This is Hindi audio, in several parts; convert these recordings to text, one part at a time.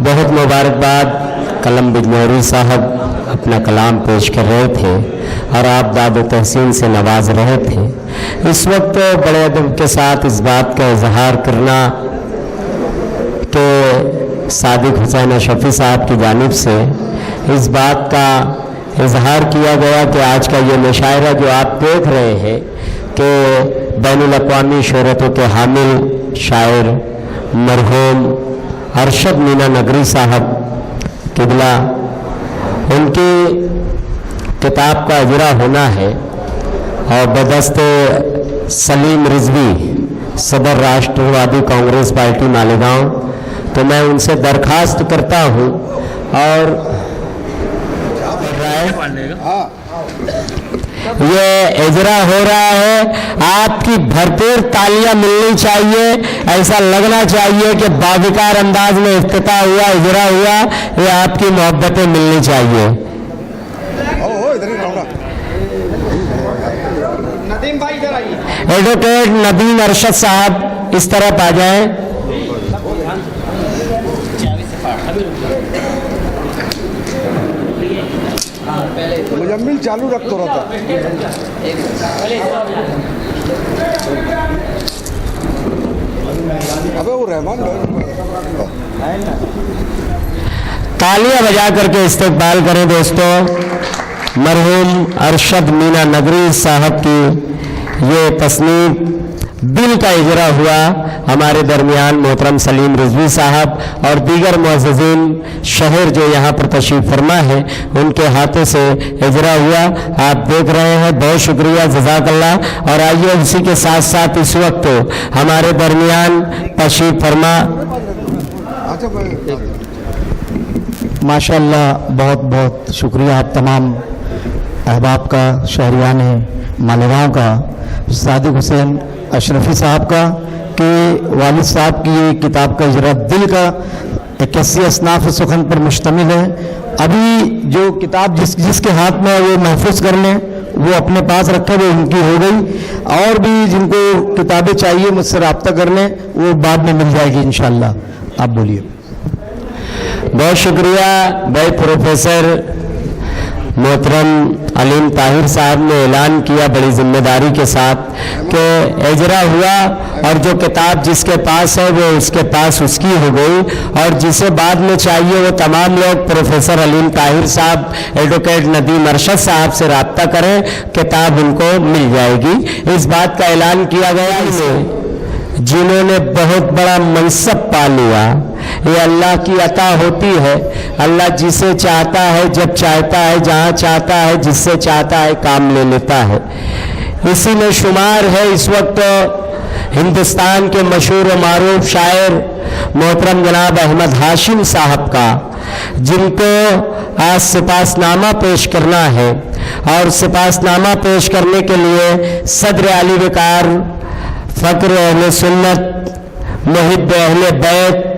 बहुत मुबारकबाद। कलम बिजनौरी साहब अपना कलाम पेश कर रहे थे और आप दाद तहसीन से नवाज रहे थे। इस वक्त बड़े अदब के साथ इस बात का इजहार करना कि सादिक हुसैन अशरफी साहब की जानिब से इस बात का इजहार किया गया कि आज का ये मुशायरा जो आप देख रहे हैं कि बैनुल अक़वामी शोहरतों के हामिल शायर मरहूम अरशद मीना नगरी साहब किबला उनकी किताब का इजरा होना है और बदस्ते सलीम रिजवी सदर राष्ट्रवादी कांग्रेस पार्टी मालेगांव, तो मैं उनसे दरखास्त करता हूं और ये इजरा हो रहा है, आपकी भरपूर तालियां मिलनी चाहिए। ऐसा लगना चाहिए कि बाविकार अंदाज में इफ्तिताह हुआ, इजरा हुआ, ये आपकी मोहब्बतें मिलनी चाहिए। एडवोकेट नदीम अरशद साहब इस तरफ आ जाएं। मुजम्मिल चालू रख तो रहा था। अबे वो रहमान तालियां बजा करके इस्तकबाल करें दोस्तों मरहूम अरशद मीना नगरी साहब की ये तस्नीफ बिल का इजरा हुआ। हमारे दरमियान मोहतरम सलीम रिजवी साहब और दीगर मुअज़्ज़िज़ीन शहर जो यहाँ पर तशरीफ़ फरमा है उनके हाथों से इजरा हुआ। आप देख रहे हैं, बहुत शुक्रिया, जज़ाकल्लाह। और आइए उसी के साथ साथ इस वक्त हमारे दरमियान तशरीफ़ फरमा माशाअल्लाह, बहुत बहुत शुक्रिया आप तमाम अहबाब का, शहरियान मालेगांव का, सादिक हुसैन अशरफी साहब का कि वालिद साहब की ये किताब का इजरा दिल का 81 असनाफ सुखन पर मुश्तमिल है। अभी जो किताब जिसके हाथ में वो महफूज कर लें, वो अपने पास रखे, वो उनकी हो गई। और भी जिनको किताबें चाहिए मुझसे रब्ता कर लें, वो बाद में मिल जाएगी इंशाअल्लाह। आप बोलिए। बहुत शुक्रिया भाई प्रोफेसर मोहतरम अलीम ताहिर साहब ने ऐलान किया बड़ी जिम्मेदारी के साथ कि इजरा हुआ और जो किताब जिसके पास है वो उसके पास उसकी हो गई, और जिसे बाद में चाहिए वो तमाम लोग प्रोफेसर अलीम ताहिर साहब, एडवोकेट नदीम अरशद साहब से रब्ता करें, किताब उनको मिल जाएगी। इस बात का ऐलान किया गया है जिन्होंने बहुत बड़ा मनसब पा लिया। ये अल्लाह की अता होती है, अल्लाह जिसे चाहता है, जब चाहता है, जहाँ चाहता है, जिससे चाहता है काम ले लेता है। इसी में शुमार है इस वक्त हिंदुस्तान के मशहूर व मारूफ शायर मोहतरम जनाब अहमद हाशिम साहब का, जिनको आज सिपासनामा पेश करना है। और सिपासनामा पेश करने के लिए सदर आली वकार फ़क्र अहले सुन्नत, मुहिब अहले बैत,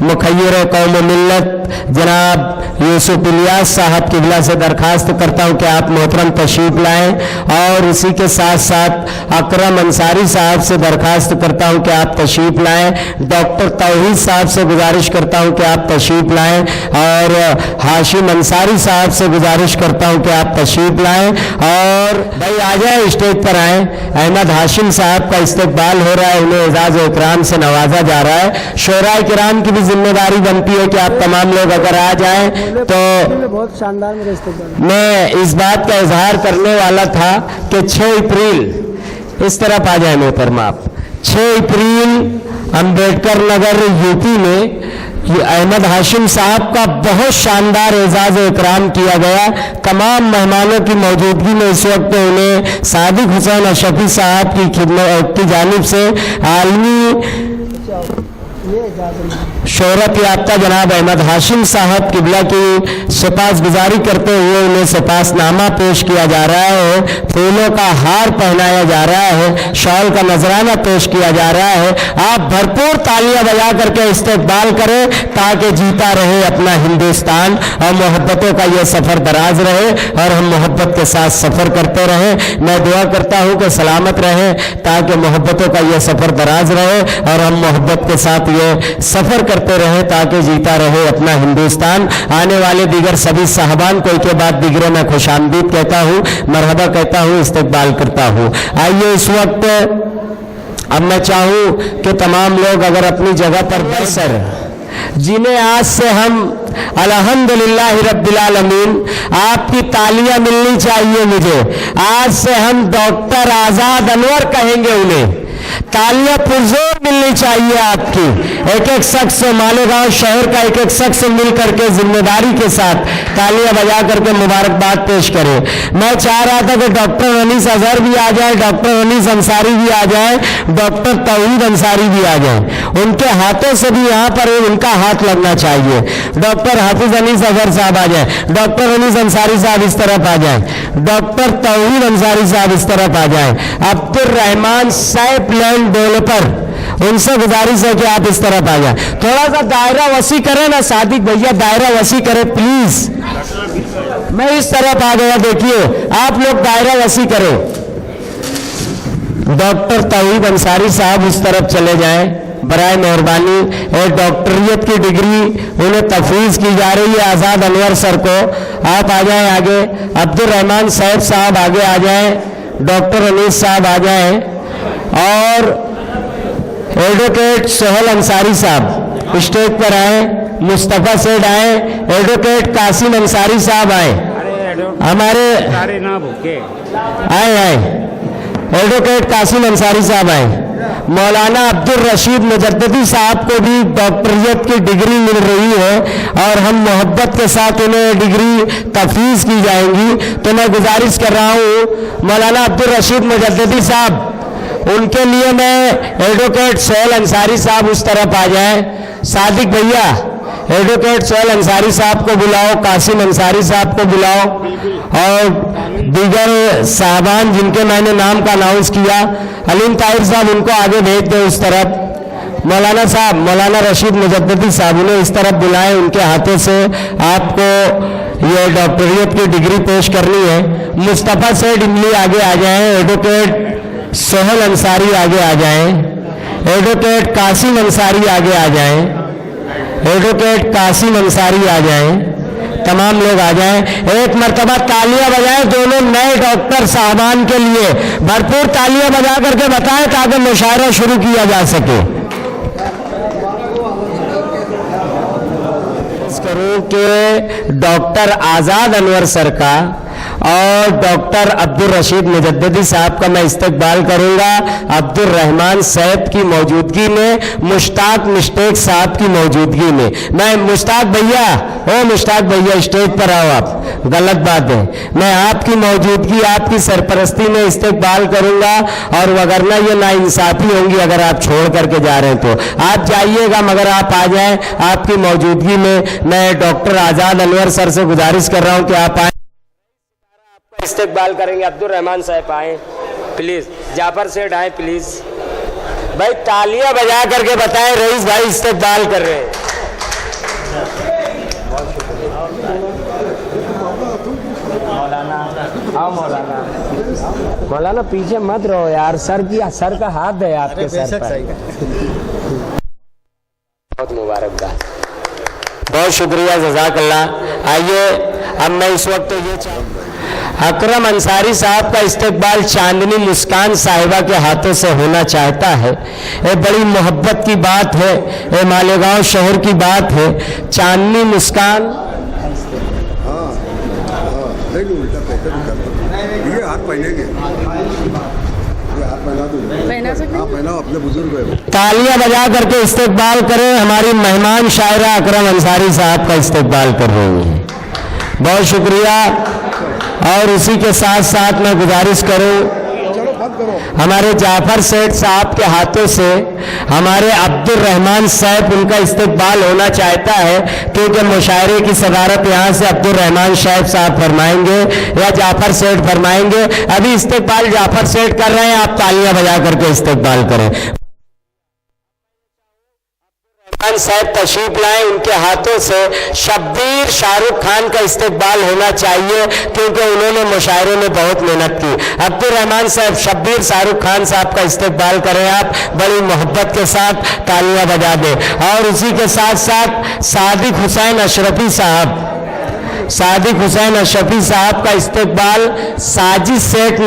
मुखय्यर कौम मिल्लत जनाब यूसुफ इलियास साहब किबला से दरखास्त करता हूँ कि आप मोहतरम तशरीफ लाएं। और इसी के साथ साथ अकरम अंसारी साहब से दरखास्त करता हूँ कि आप तशरीफ लाएं। डॉक्टर तौहीद साहब से गुजारिश करता हूँ कि आप तशरीफ लाएं। और हाशिम अंसारी साहब से गुजारिश करता हूँ कि आप तशरीफ लाएं। और भाई आ जाए, स्टेज पर आएँ। अहमद हाशिम साहब का इस्तकबाल हो रहा है, उन्हें एजाज़ इकराम से नवाजा जा रहा है। शोराए किराम की भी जिम्मेदारी बनती है कि आप तमाम लोग अगर आ जाएं तो बहुत शानदार मेरा इस्तेमाल। मैं इस बात का इजहार करने वाला था कि 6 अप्रैल इस तरफ आ जाए मोहतरमा आप, 6 अप्रैल अम्बेडकर नगर यूपी में ये अहमद हाशिम साहब का बहुत शानदार एजाज़ इकराम किया गया। तमाम मेहमानों की मौजूदगी में इस वक्त उन्हें सादिक हुसैन अशरफी साहब की खिदमत की जानिब से आलमी शोहरत याफ्ता जनाब अहमद हाशिम साहब किबला की सिपासगुजारी करते हुए उन्हें सिपासनामा पेश किया जा रहा है। फूलों का हार पहनाया जा रहा है, शॉल का नजराना पेश किया जा रहा है। आप भरपूर तालियां बजा करके इस्तकबाल करें ताकि जीता रहे अपना हिंदुस्तान और मोहब्बतों का यह सफ़र दराज रहे और हम मोहब्बत के साथ सफ़र करते रहें। मैं दुआ करता हूँ कि सलामत रहें ताकि मोहब्बतों का यह सफ़र दराज रहे और हम मोहब्बत के साथ ये सफ़र करते रहे ताकि जीता रहे अपना हिंदुस्तान। आने वाले दीगर सभी साहबान को एक बाद दीगरों में खुशामदीद कहता हूँ, मरहबा कहता हूँ, इस्तकबाल करता हूँ। आइए इस वक्त अब मैं चाहूँ कि तमाम लोग अगर अपनी जगह पर बैठकर जिन्हें आज से हम अल्हम्दुलिल्लाह रब्बिल आलमीन, आपकी तालियां मिलनी चाहिए मुझे। आज से हम डॉक्टर आजाद अनवर कहेंगे उन्हें, तालियां पुरजोर मिलनी चाहिए आपकी। एक एक शख्स मालेगांव शहर का एक एक शख्स मिल करके जिम्मेदारी के साथ तालियां बजा करके मुबारकबाद पेश करे। मैं चाह रहा था कि डॉक्टर अनीस अजहर भी आ जाए, डॉक्टर अनीस अंसारी भी आ जाए, डॉक्टर तौहीद अंसारी भी आ जाए। उनके हाथों से भी यहाँ पर उनका हाथ लगना चाहिए। डॉक्टर हाफिज अनीस अजहर साहब आ जाए, डॉक्टर अनीस अंसारी साहब इस तरफ आ जाए, डॉक्टर तौहीद अंसारी साहब इस तरफ आ जाए, अब्दुल रहमान सैफ लैंड डेवलपर, उनसे गुजारिश है कि आप इस तरफ आ जाए। थोड़ा सा दायरा वसी करें ना सादिक भैया, दायरा वसी करें प्लीज। मैं इस तरफ आ गया, देखिए आप लोग दायरा वसी करें। डॉक्टर तौहीद अंसारी साहब उस तरफ चले जाएं बराए मेहरबानी। और डॉक्टरियत की डिग्री उन्हें तफवीज़ की जा रही है आज़ाद अनवर सर को। आप आ जाएं आगे। अब्दुल रहमान सैफ साहब आगे आ जाएं, डॉक्टर अनीस साहब आ जाएं और एडवोकेट सोहेल अंसारी साहब स्टेज पर आए, मुस्तफ़ा सेठ आए, एडवोकेट कासिम अंसारी साहब आए, हमारे आए एडवोकेट कासिम अंसारी साहब आए, मौलाना अब्दुल रशीद मुजद्ददी साहब को भी डॉक्टरियत की डिग्री मिल रही है और हम मोहब्बत के साथ उन्हें डिग्री तफवीज़ की जाएंगी। तो मैं गुजारिश कर रहा हूँ मौलाना अब्दुल रशीद मुजद्ददी साहब, उनके लिए मैं एडवोकेट सोहेल अंसारी साहब उस तरफ आ जाएं। सादिक भैया एडवोकेट सोहेल अंसारी साहब को बुलाओ, कासिम अंसारी साहब को बुलाओ और दीगर साहबान जिनके मैंने नाम का अनाउंस किया, अलीम ताहिर साहब उनको आगे भेज दो उस तरफ। मौलाना साहब, मौलाना रशीद मुजद्ददी साहब, उन्हें इस तरफ बुलाएं, उनके हाथों से आपको ये डॉक्टरियत की डिग्री पेश करनी है। मुस्तफ़ा सेठ इमली आगे आ जाएं, एडवोकेट सोहेल अंसारी आगे आ जाएं, एडवोकेट कासिम अंसारी आगे आ जाएं, एडवोकेट कासिम अंसारी आ जाएं, तमाम लोग आ जाएं। एक मर्तबा तालियां बजाएं दोनों नए डॉक्टर साहबान के लिए, भरपूर तालियां बजा करके बताएं ताकि मुशायरा शुरू किया जा सके। करूं कि डॉक्टर आज़ाद अनवर सर का और डॉक्टर अब्दुल रशीद मुजद्ददी साहब का मैं इस्तकबाल करूंगा अब्दुल रहमान सैफ की मौजूदगी में, मुश्ताक मिस्टेक साहब की मौजूदगी में। मैं मुश्ताक भैया, ओ मुश्ताक भैया स्टेज पर आओ, आप गलत बात है। मैं आपकी मौजूदगी, आपकी सरपरस्ती में इस्तकबाल करूंगा और वगरना ये नाइंसाफी होंगी अगर आप छोड़ करके जा रहे हैं तो। आप जाइएगा मगर आप आ जाएं, आपकी मौजूदगी में मैं डॉक्टर आज़ाद अनवर सर से गुजारिश कर रहा हूं कि आप आए, इस्तकबाल करेंगे। अब्दुल रहमान साहब आए प्लीज, जाफर सेठ आए प्लीज। भाई तालियां बजा करके बताएं रईस भाई इस्तकबाल कर रहे हैं। मौलाना पीछे मत रहो यार, सर का हाथ है आपके सर पर। बहुत मुबारकबाद, बहुत शुक्रिया, जज़ाकल्लाह। आइए अब मैं इस वक्त ये अकरम अंसारी साहब का इस्तकबाल चांदनी मुस्कान साहिबा के हाथों से होना चाहता है। ये बड़ी मोहब्बत की बात है, ये मालेगांव शहर की बात है। चांदनी मुस्कान ये हाथ पहनेंगे, पहना सकते हैं? अपने बुजुर्ग है। तालियां बजा करके इस्तकबाल करें। हमारी मेहमान शायरा अकरम अंसारी साहब का इस्तकबाल कर रही हैं। बहुत शुक्रिया। और उसी के साथ साथ मैं गुजारिश करूं हमारे जाफर सेठ साहब के हाथों से हमारे अब्दुल रहमान साहब, उनका इस्तकबाल होना चाहता है क्योंकि मुशायरे की सदारत यहाँ से अब्दुल रहमान साहब फरमाएंगे या जाफर सेठ फरमाएंगे। अभी इस्तकबाल जाफर सेठ कर रहे हैं, आप तालियां बजा करके इस्तकबाल करें। खान साहब तशरीफ लाए, उनके हाथों से शब्बीर शाहरुख खान का इस्तकबाल होना चाहिए क्योंकि उन्होंने मुशायरे में बहुत मेहनत की। अब्दुल रहमान साहब शब्बीर शाहरुख खान साहब का इस्तकबाल करें आप बड़ी मोहब्बत के साथ, तालियां बजा दें। और उसी के साथ साथ सादिक हुसैन अशरफी साहब का इस्तकबाल साजिद सेठ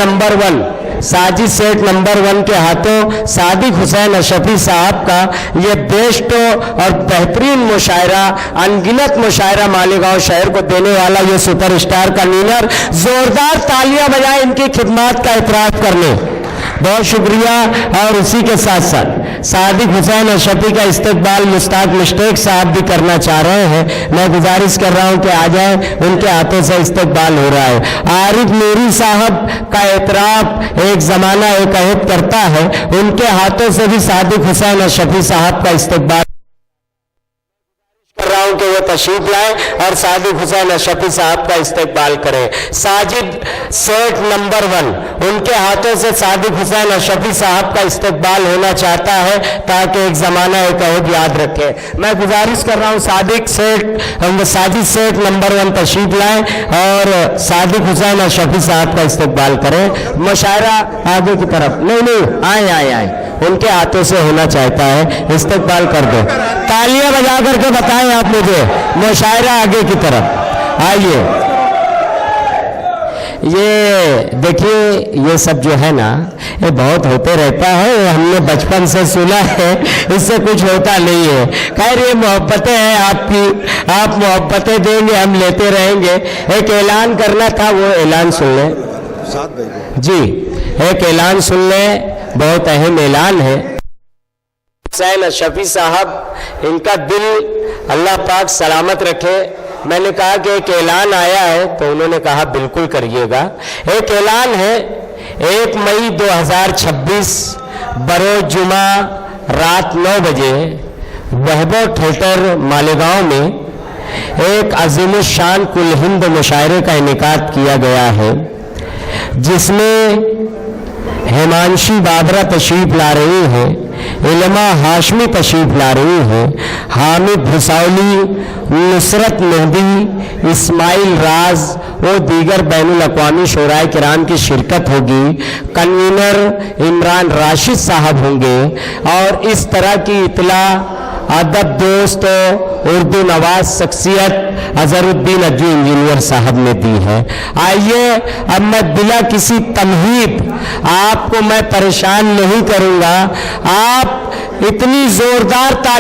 नंबर 1 के हाथों सादिक हुसैन अशरफी साहब का ये बेस्ट और बेहतरीन मुशायरा, अनगिनत मुशायरा मालेगांव शहर को देने वाला ये सुपरस्टार कन्वीनर, जोरदार तालियां बजाएं इनकी खिदमत का इतराफ करने, बहुत शुक्रिया। और उसी के साथ साथ सादिक हुसैन अशरफी का इस्तकबाल मुश्ताक मुश्ताक साहब भी करना चाह रहे हैं। मैं गुजारिश कर रहा हूं कि आ जाए, उनके हाथों से इस्तकबाल हो रहा है। आरिफ नूरी साहब का एतराफ एक जमाना एक अहद करता है, उनके हाथों से भी सादिक हुसैन अशरफी साहब का इस्तकबाल कर रहा हूं कि वो तशरीफ लाए और सादिक हुसैन अशरफी साहब का इस्तकबाल करें। साजिद सेठ नंबर 1, उनके हाथों से सादिक हुसैन अशरफी साहब का इस्तकबाल होना चाहता है ताकि एक जमाना एक अहद याद रखे। मैं गुजारिश कर रहा हूं साजिद सेठ नंबर 1 तशरीफ लाए और सादिक हुसैन अशरफी साहब का इस्तकबाल करें। मुशायरा आगे की तरफ नहीं आए उनके हाथों से होना चाहता है, इस्तकबाल कर दो। तालियां बजा करके बताएं आप मुझे, मुशायरा आगे की तरफ आइए। ये देखिए, ये सब जो है ना, ये बहुत होते रहता है, ये हमने बचपन से सुना है, इससे कुछ होता नहीं है। खैर ये मोहब्बतें हैं आपकी, आप मोहब्बतें देंगे, हम लेते रहेंगे। एक ऐलान करना था, वो ऐलान सुन लें जी, एक ऐलान सुन लें, बहुत अहम ऐलान है। हुसैन अशरफी साहब, इनका दिल अल्लाह पाक सलामत रखे। मैंने कहा कि एक ऐलान आया है, तो उन्होंने कहा बिल्कुल करिएगा। एक ऐलान है, 1 मई 2026 बरोज जुमा रात 9 बजे वैभव थिएटर मालेगांव में एक अजीमुशान कुल हिंद मुशायरे का इनेकाद किया गया है, जिसमें हिमांशी बाबरा तशरीफ ला रही हैं, इल्मा हाशमी तशरीफ ला रही हैं, हामिद भुसावली, नुसरत मेहदी, इस्माइल राज और दीगर बैनुल अक़वामी शोराए किराम की शिरकत होगी। कन्वीनर इमरान राशिद साहब होंगे और इस तरह की इतला अदब दोस्त उर्दू नवाज शख्सियत अजहरुद्दीन अज्जू इंजीनियर साहब ने दी है। आइए, अब मैं बिला किसी तमहीद आपको मैं परेशान नहीं करूंगा, आप इतनी जोरदार